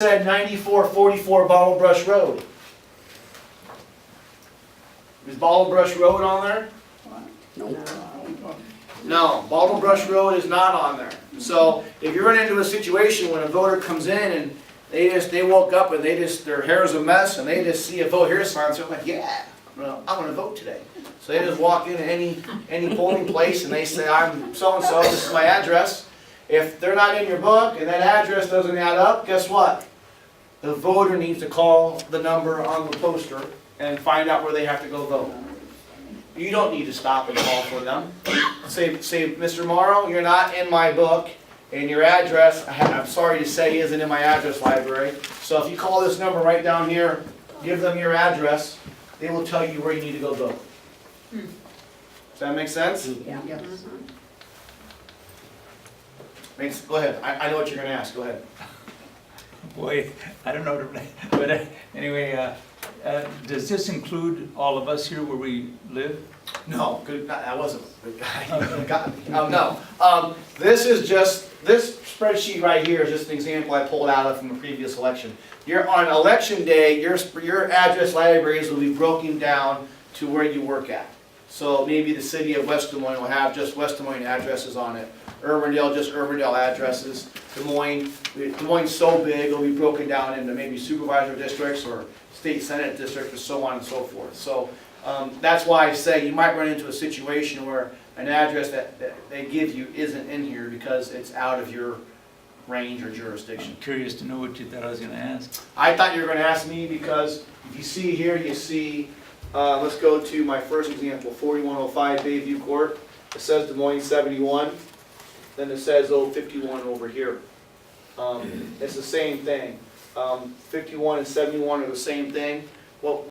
said 9444 Bottle Brush Road. Is Bottle Brush Road on there? No, Bottle Brush Road is not on there. So if you run into a situation when a voter comes in and they woke up and their hair is a mess and they just see a vote here sign, so they're like, yeah, well, I'm gonna vote today. So they just walk into any polling place and they say, I'm so-and-so, this is my address. If they're not in your book and that address doesn't add up, guess what? The voter needs to call the number on the poster and find out where they have to go vote. You don't need to stop and call for them. Say, Mr. Morrow, you're not in my book, and your address, I'm sorry to say, isn't in my address library. So if you call this number right down here, give them your address, they will tell you where you need to go vote. Does that make sense? Yeah. Go ahead. I know what you're going to ask. Go ahead. Boy, I don't know, but anyway, does this include all of us here where we live? No, good. That wasn't. Got me. No. This spreadsheet right here is just an example I pulled out of from a previous election. On election day, your address libraries will be broken down to where you work at. So maybe the city of West Des Moines will have just West Des Moines addresses on it. Urbandale, just Urbandale addresses. Des Moines so big, it'll be broken down into maybe supervisor districts or state senate districts or so on and so forth. So that's why I say you might run into a situation where an address that they give you isn't in here because it's out of your range or jurisdiction. I'm curious to know what you thought I was going to ask. I thought you were going to ask me because if you see here, you see, let's go to my first example, 4105 Bayview Court. It says Des Moines 71. Then it says 51 over here. It's the same thing. 51 and 71 are the same thing. Well,